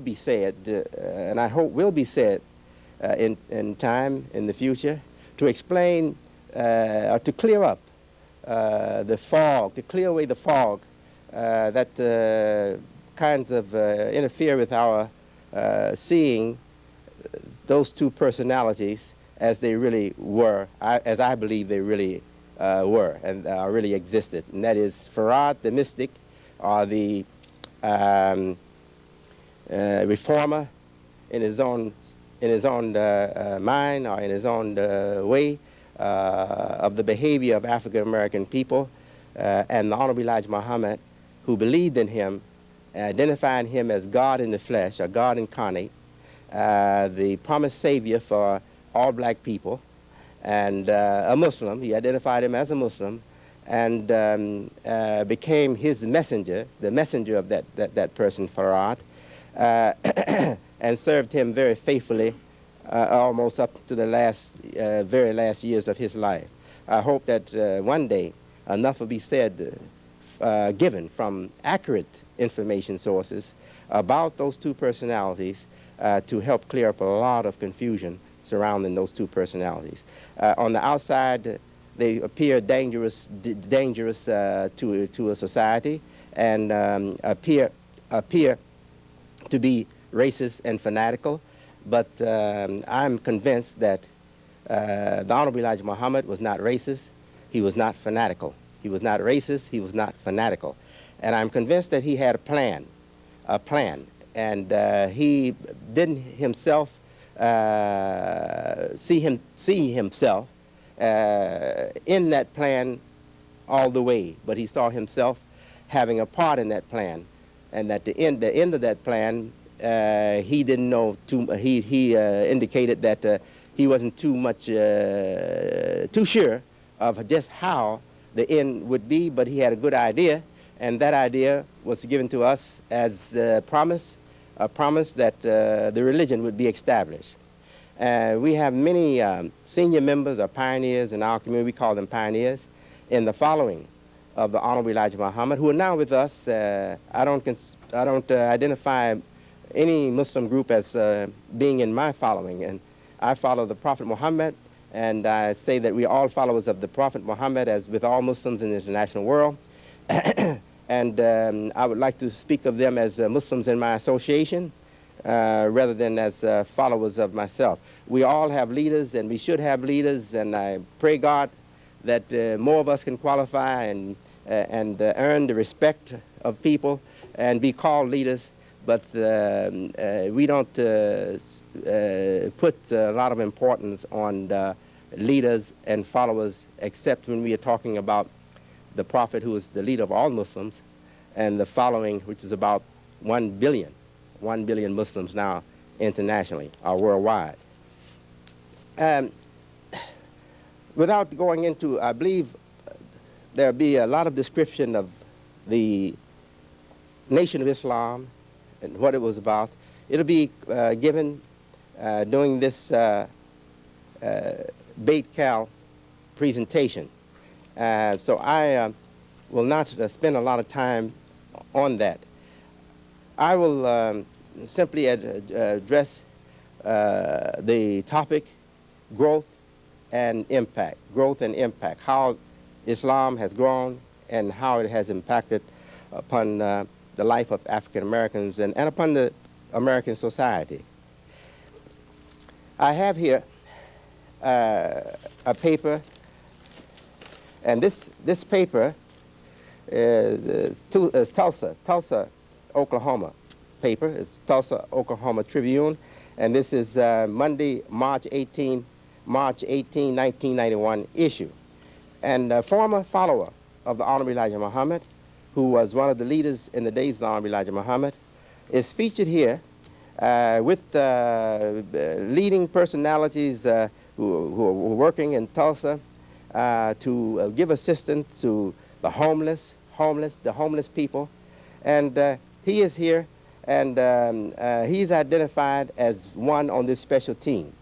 be said, and I hope will be said in time in the future, to explain or to clear up the fog, to clear away the fog that kinds of interfere with our seeing those two personalities as they really were, as I believe they really were and really existed. And that is Farad, the mystic, or the um, reformer in his own mind or in his own way of the behavior of African American people, and the Honorable Elijah Muhammad, who believed in him, identifying him as God in the flesh, or God incarnate, the promised savior for all black people, and a Muslim. He identified him as a Muslim, and became his messenger, the messenger of that person, Farad, and served him very faithfully almost up to the very last years of his life. I hope that one day enough will be said, given from accurate information sources about those two personalities to help clear up a lot of confusion surrounding those two personalities. On the outside, they appear dangerous to a society, and appear to be racist and fanatical, but I'm convinced that the Honorable Elijah Muhammad was not racist, he was not fanatical. He was not racist, he was not fanatical. And I'm convinced that he had a plan, and he didn't himself see himself in that plan all the way, but he saw himself having a part in that plan, and at the end of that plan, he didn't know he indicated that he wasn't too sure of just how the end would be, but he had a good idea, and that idea was given to us as a promise that the religion would be established. We have many senior members or pioneers in our community, we call them pioneers, in the following of the Honorable Elijah Muhammad, who are now with us. I don't identify any Muslim group as being in my following, and I follow the Prophet Muhammad, and I say that we are all followers of the Prophet Muhammad, as with all Muslims in the international world. And I would like to speak of them as Muslims in my association, rather than as followers of myself. We all have leaders, and we should have leaders, and I pray God that more of us can qualify and earn the respect of people and be called leaders, but we don't put a lot of importance on leaders and followers, except when we are talking about the Prophet, who is the leader of all Muslims, and the following, which is about 1 billion Muslims now internationally or worldwide. Without going into, I believe there'll be a lot of description of the Nation of Islam and what it was about. It'll be given during this Beit Cal presentation. So I will not spend a lot of time on that. I will simply address the topic, growth and impact. Growth and impact, how Islam has grown and how it has impacted upon the life of African Americans and upon the American society. I have here a paper, and this paper is Tulsa, Oklahoma paper. It's Tulsa, Oklahoma Tribune, and this is Monday, March 18, 1991 issue. And a former follower of the Honorable Elijah Muhammad, who was one of the leaders in the days of the Honorable Elijah Muhammad, is featured here with leading personalities who are working in Tulsa to give assistance to the homeless people. And he is here, and he's identified as one on this special team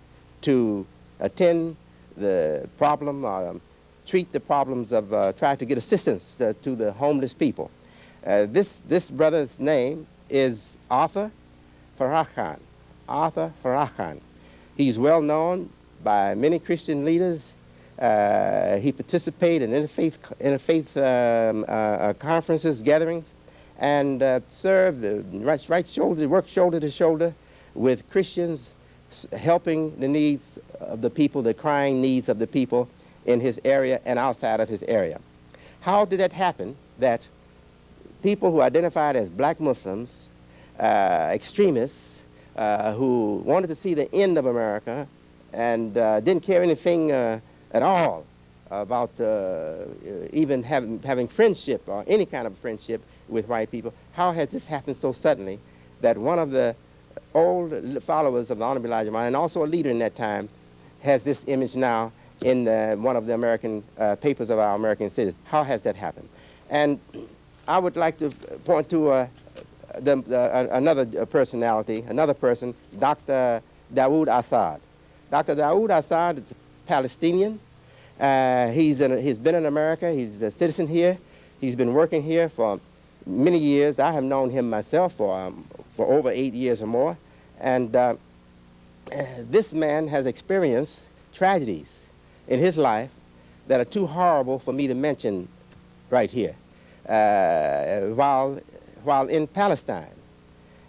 to attend the problem, treat the problems of try to get assistance to the homeless people. This brother's name is Arthur Farah Khan, Arthur Farah Khan. He's well known by many Christian leaders. He participated in interfaith conferences, gatherings, and served worked shoulder to shoulder with Christians, helping the needs of the people, the crying needs of the people in his area and outside of his area. How did that happen that people who identified as black Muslims, extremists, who wanted to see the end of America and didn't care anything at all about even having friendship or any kind of friendship with white people, how has this happened so suddenly that one of the old followers of the Honorable Elijah Muhammad, and also a leader in that time, has this image now in one of the American papers of our American cities? How has that happened? And I would like to point to another personality, another person, Dr. Dawood Assad. Dr. Dawood Assad is a Palestinian. He's been in America. He's a citizen here. He's been working here for many years. I have known him myself for over 8 years or more. And this man has experienced tragedies in his life that are too horrible for me to mention right here while in Palestine.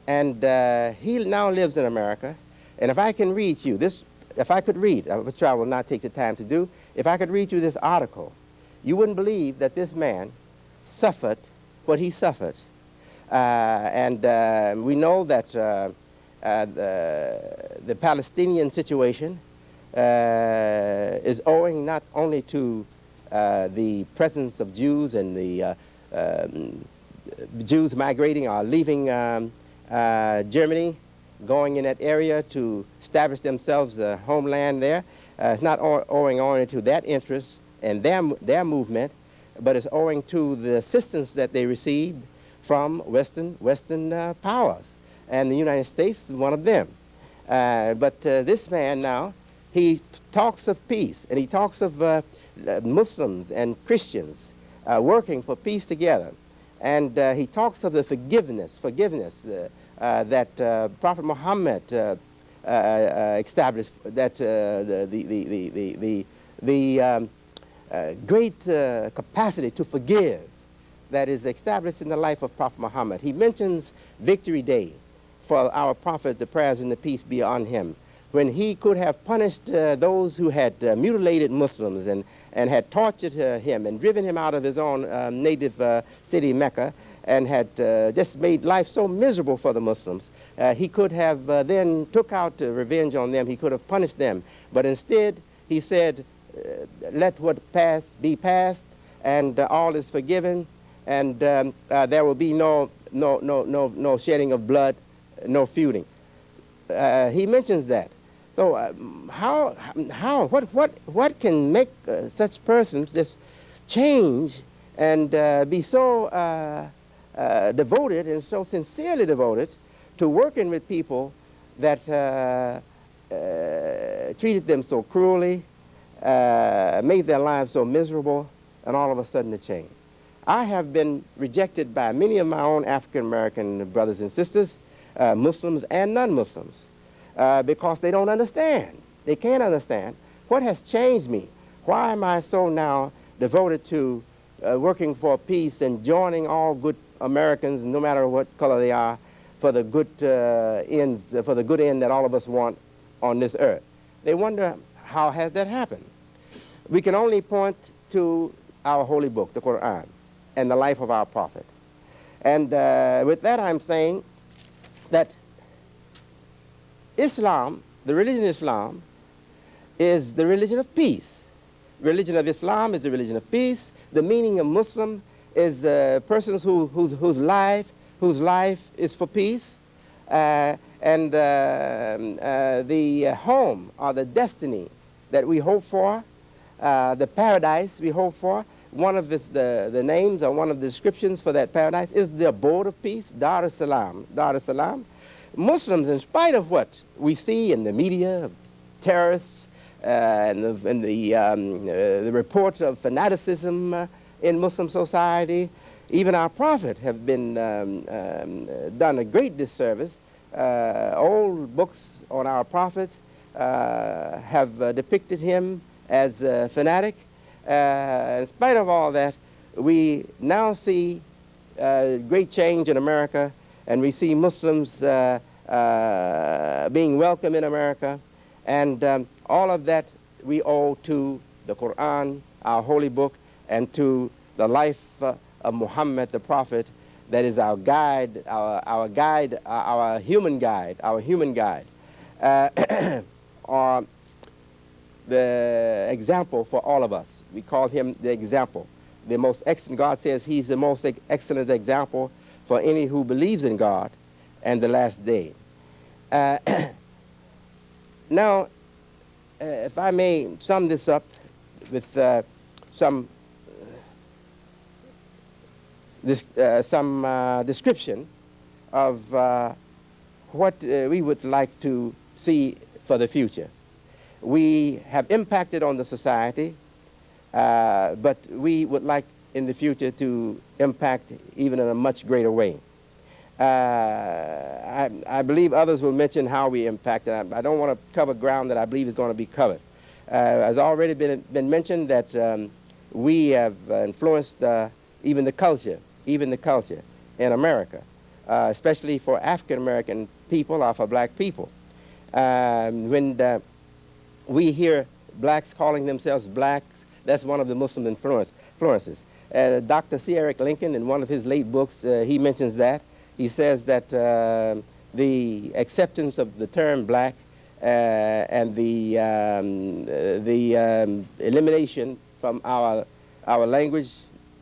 And he now lives in America. And if I can read you this, if I could read, which I will not take the time to do, if I could read you this article, you wouldn't believe that this man suffered what he suffered. We know that the Palestinian situation is owing not only to the presence of Jews and the Jews migrating or leaving Germany, going in that area to establish themselves a homeland there. It's not owing only to that interest and their movement, but it's owing to the assistance that they received from Western powers. And the United States is one of them. But this man now, he talks of peace, and he talks of Muslims and Christians working for peace together. And he talks of the forgiveness that Prophet Muhammad established, that the great capacity to forgive that is established in the life of Prophet Muhammad. He mentions Victory Day for our Prophet, the prayers and the peace be on him, when he could have punished those who had mutilated Muslims and had tortured him and driven him out of his own native city, Mecca, and had just made life so miserable for the Muslims. He could have then took out revenge on them. He could have punished them. But instead, he said, let what passed be past, and all is forgiven, and there will be no shedding of blood, no feuding. He mentions that. So what can make such persons just change and be so devoted and so sincerely devoted to working with people that treated them so cruelly, made their lives so miserable, and all of a sudden it changed? I have been rejected by many of my own African-American brothers and sisters, Muslims and non-Muslims, because they don't understand. They can't understand what has changed me. Why am I so now devoted to working for peace and joining all good Americans, no matter what color they are, for the good ends, for the good end that all of us want on this earth? They wonder, how has that happened? We can only point to our holy book, the Quran, and the life of our prophet. And with that, I'm saying that Islam, the religion of Islam, is the religion of peace. The religion of Islam is the religion of peace. The meaning of Muslim is persons whose life is for peace. And the home or the destiny that we hope for, the paradise we hope for, one of the names or one of the descriptions for that paradise is the abode of peace, Dar es Salaam. Dar es Salaam. Muslims, in spite of what we see in the media, terrorists, and the reports of fanaticism in Muslim society, even our prophet have been done a great disservice old books on our prophet have depicted him as a fanatic. In spite of all that, we now see great change in America, and we see Muslims being welcome in America, and all of that we owe to the Quran, our holy book, and to the life of Muhammad the Prophet. That is our guide, our guide, our human guide, or the example for all of us. We call him the example. The most excellent, God says he's the most excellent example for any who believes in God and the last day. Now, if I may sum this up with some description of what we would like to see for the future. We have impacted on the society, but we would like in the future to impact even in a much greater way. I believe others will mention how we impact. I don't want to cover ground that I believe is going to be covered. Has already been mentioned that we have influenced even the culture in America, especially for African American people or for black people. When we hear blacks calling themselves blacks, that's one of the Muslim influences. Dr. C. Eric Lincoln, in one of his late books, he mentions that. He says that the acceptance of the term black and the elimination from our language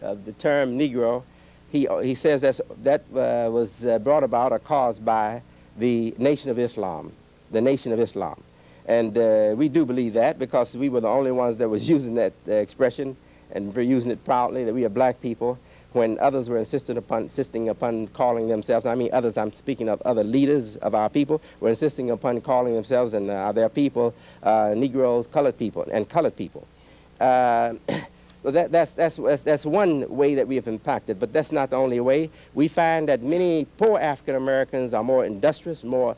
of the term Negro, he says that was brought about or caused by the Nation of Islam, the Nation of Islam. And we do believe that because we were the only ones that was using that expression, and we're using it proudly, that we are black people, when others were insisting upon calling themselves, I mean others, I'm speaking of other leaders of our people, were insisting upon calling themselves and their people Negroes, colored people, and colored people. So that's one way that we have impacted, but that's not the only way. We find that many poor African Americans are more industrious, more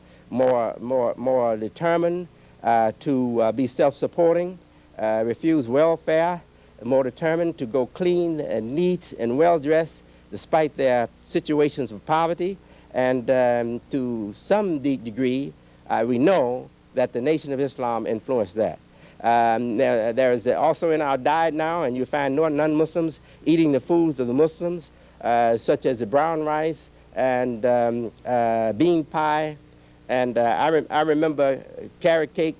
determined to be self-supporting, refuse welfare, more determined to go clean and neat and well-dressed despite their situations of poverty. And to some degree, we know that the Nation of Islam influenced that. There is also in our diet now, and you find non-Muslims eating the foods of the Muslims, such as the brown rice and bean pie. And I remember carrot cake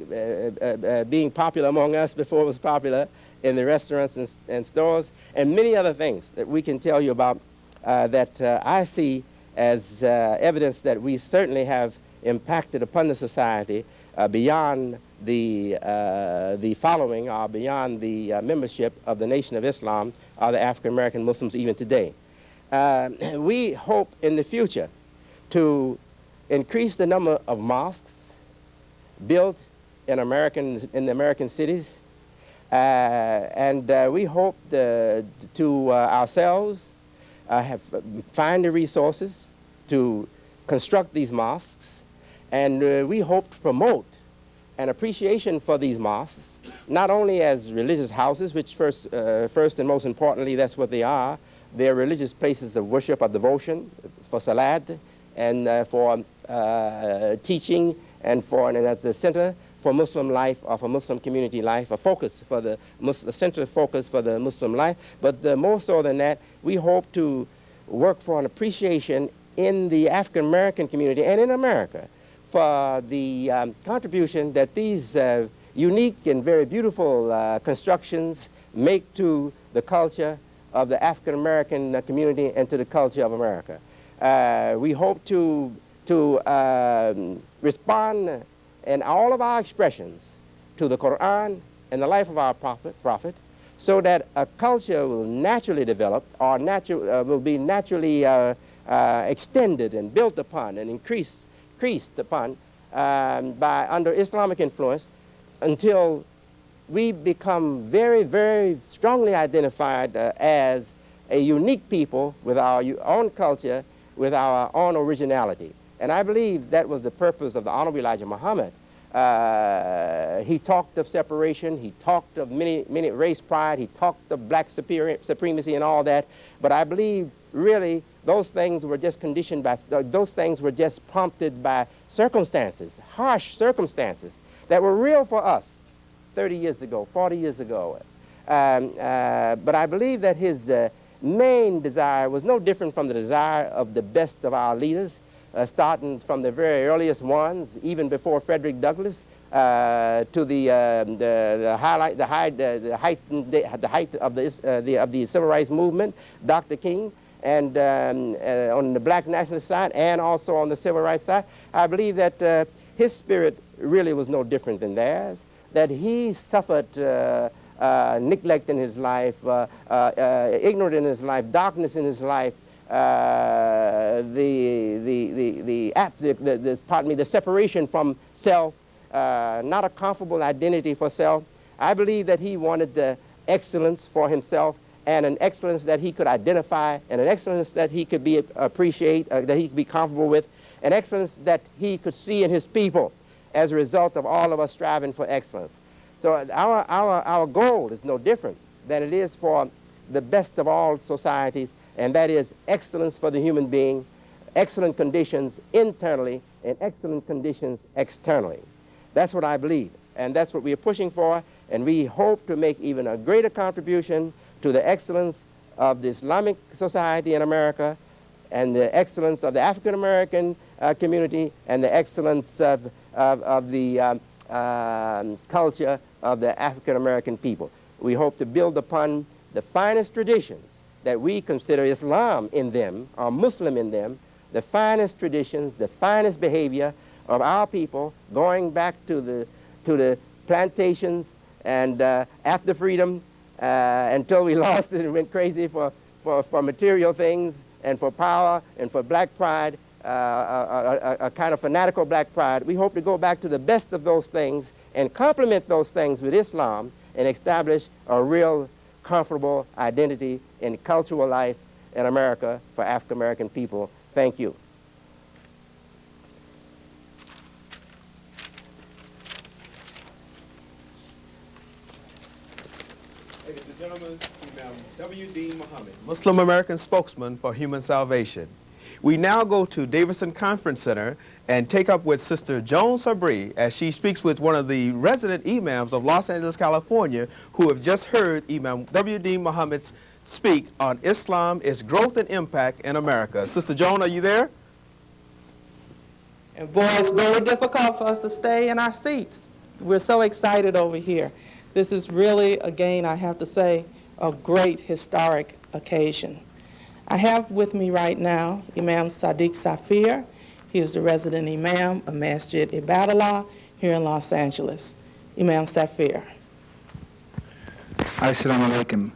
being popular among us before it was popular in the restaurants and stores, and many other things that we can tell you about that I see as evidence that we certainly have impacted upon the society beyond the following or beyond the membership of the Nation of Islam or the African American Muslims even today. We hope in the future to increase the number of mosques built in the American cities, and we hope to ourselves find the resources to construct these mosques, and we hope to promote an appreciation for these mosques, not only as religious houses, which first and most importantly, that's what they are. They're religious places of worship or devotion for salat and for teaching and as a center for Muslim life or for Muslim community life, a focus for the central focus for the Muslim life. But more so than that, we hope to work for an appreciation in the African American community and in America for the contribution that these unique and very beautiful constructions make to the culture of the African American community and to the culture of America. We hope to respond in all of our expressions to the Quran and the life of our prophet, so that a culture will naturally develop or will be naturally extended and built upon and increased upon by under Islamic influence until we become very, very strongly identified as a unique people with our own culture, with our own originality. And I believe that was the purpose of the Honorable Elijah Muhammad. He talked of separation, he talked of many race pride, he talked of black supremacy and all that, but I believe really those things were just conditioned by, those things were just prompted by circumstances, harsh circumstances that were real for us 30 years ago, 40 years ago. But I believe that his main desire was no different from the desire of the best of our leaders, starting from the very earliest ones, even before Frederick Douglass, to the height of the civil rights movement, Dr. King, and on the black nationalist side, and also on the civil rights side. I believe that his spirit really was no different than theirs, that he suffered neglect in his life, ignorance in his life, darkness in his life, the separation from self, not a comfortable identity for self. I believe that he wanted the excellence for himself, and an excellence that he could identify, and an excellence that he could appreciate, that he could be comfortable with, an excellence that he could see in his people as a result of all of us striving for excellence. So our goal is no different than it is for the best of all societies, and that is excellence for the human being, excellent conditions internally, and excellent conditions externally. That's what I believe, and that's what we are pushing for, and we hope to make even a greater contribution to the excellence of the Islamic society in America, and the excellence of the African American community, and the excellence of the culture of the African American people. We hope to build upon the finest traditions that we consider Islam in them, or Muslim in them, the finest traditions, the finest behavior of our people, going back to the plantations and after freedom, until we lost it and went crazy for material things and for power and for black pride, a kind of fanatical black pride. We hope to go back to the best of those things and complement those things with Islam and establish a real comfortable identity in cultural life in America for African American people. Thank you. Ladies and gentlemen, Imam W.D. Mohammed, Muslim American spokesman for Human Salvation. We now go to Davidson Conference Center and take up with Sister Joan Sabri as she speaks with one of the resident imams of Los Angeles, California, who have just heard Imam W.D. Mohammed speak on Islam, its growth and impact in America. Sister Joan, are you there? And boy, it's very difficult for us to stay in our seats. We're so excited over here. This is really, again, I have to say, a great historic occasion. I have with me right now Imam Sadiq Safir. He is the resident imam of Masjid Ibadallah here in Los Angeles. Imam Safir. Assalamu alaikum.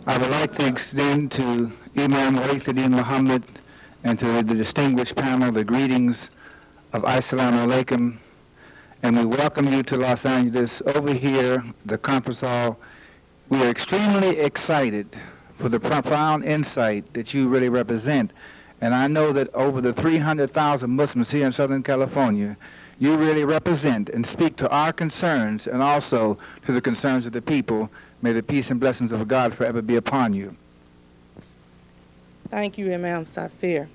I would like to extend to Imam Waithuddin Muhammad and to the distinguished panel the greetings of Assalamu alaikum, and we welcome you to Los Angeles. Over here, the conference hall, we are extremely excited for the profound insight that you really represent. And I know that over the 300,000 Muslims here in Southern California, you really represent and speak to our concerns and also to the concerns of the people. May the peace and blessings of God forever be upon you. Thank you, Imam Safir.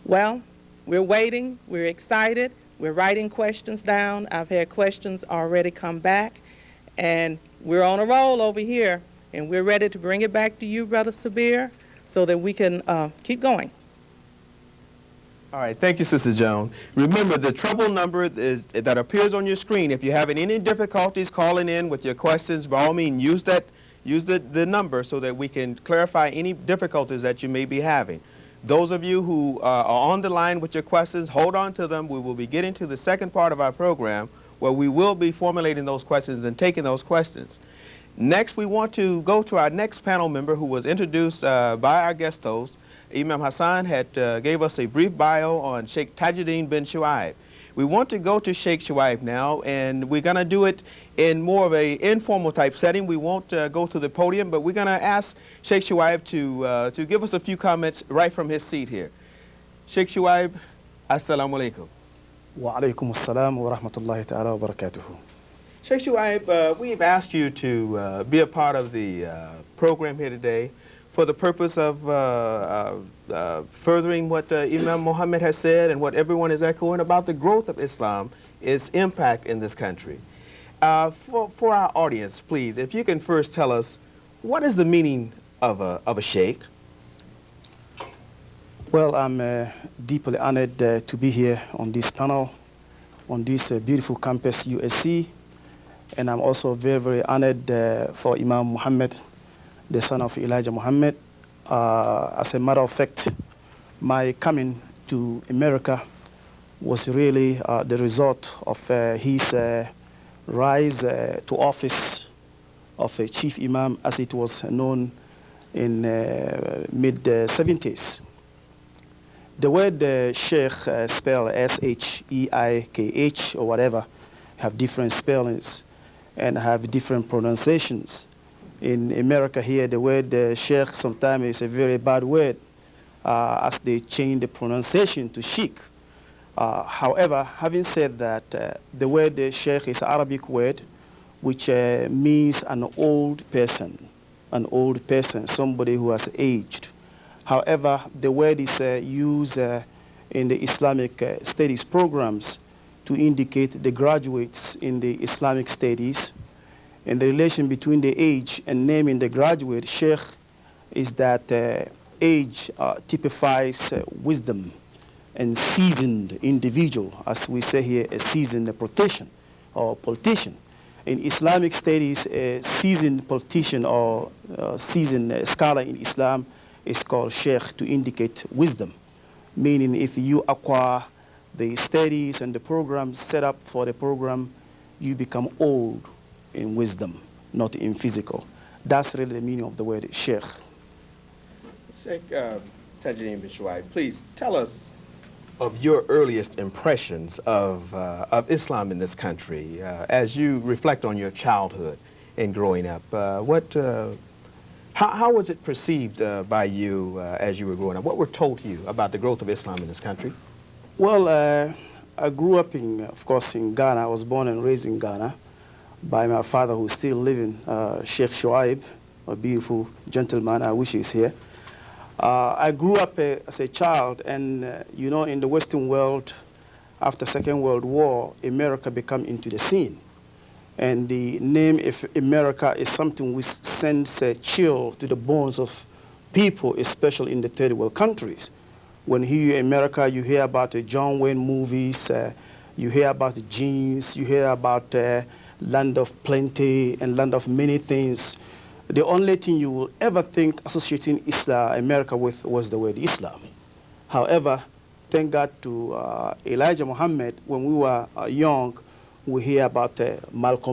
Well, we're waiting, we're excited, we're writing questions down. I've had questions already come back, and we're on a roll over here, and we're ready to bring it back to you, Brother Sabir, so that we can keep going. All right, thank you, Sister Joan. Remember, the trouble number that appears on your screen. If you're having any difficulties calling in with your questions, by all means, use the number so that we can clarify any difficulties that you may be having. Those of you who are on the line with your questions, hold on to them. We will be getting to the second part of our program where we will be formulating those questions and taking those questions. Next, we want to go to our next panel member who was introduced by our guest host. Imam Hassan had gave us a brief bio on Sheikh Tajuddin bin Shuaib. We want to go to Sheikh Shuaib now, and we're going to do it in more of an informal type setting. We won't go to the podium, but we're going to ask Sheikh Shuaib to give us a few comments right from his seat here. Sheikh Shuaib, Assalamu alaikum. Wa alaikum assalam wa rahmatullahi ta'ala wa barakatuhu. Sheikh Shuaib, we've asked you to be a part of the program here today for the purpose of furthering what Imam Mohammed has said and what everyone is echoing about the growth of Islam, its impact in this country. For our audience, please, if you can first tell us, what is the meaning of a sheikh? Well, I'm deeply honored to be here on this panel, on this beautiful campus, USC. And I'm also very, very honored for Imam Muhammad, the son of Elijah Muhammad. As a matter of fact, my coming to America was really the result of his rise to office of a chief imam, as it was known in mid-70s. The word sheikh, spelled S-H-E-I-K-H or whatever, have different spellings and have different pronunciations. In America here, the word sheikh sometimes is a very bad word, as they change the pronunciation to sheikh. However, having said that, the word sheikh is an Arabic word which means an old person, somebody who has aged. However, the word is used in the Islamic studies programs to indicate the graduates in the Islamic studies. And the relation between the age and naming the graduate sheikh is that age typifies wisdom and seasoned individual, as we say here, a seasoned politician or politician. In Islamic studies, a seasoned politician or seasoned scholar in Islam is called sheikh to indicate wisdom, meaning if you acquire the studies and the programs set up for the program, you become old in wisdom, not in physical. That's really the meaning of the word sheikh. Sheikh Tajreem bin Shuaib, please tell us of your earliest impressions of Islam in this country as you reflect on your childhood and growing up. How was it perceived by you as you were growing up? What were told to you about the growth of Islam in this country? Well, I grew up, of course, in Ghana. I was born and raised in Ghana by my father, who's still living, Sheikh Shuaib, a beautiful gentleman. I wish he's here. I grew up as a child, and you know, in the Western world, after Second World War, America became into the scene. And the name of America is something which sends a chill to the bones of people, especially in the third world countries. When you hear America, you hear about the John Wayne movies, you hear about the jeans, you hear about land of plenty and land of many things. The only thing you will ever think associating America with was the word Islam. However, thank God to Elijah Muhammad, when we were young, we hear about Malcolm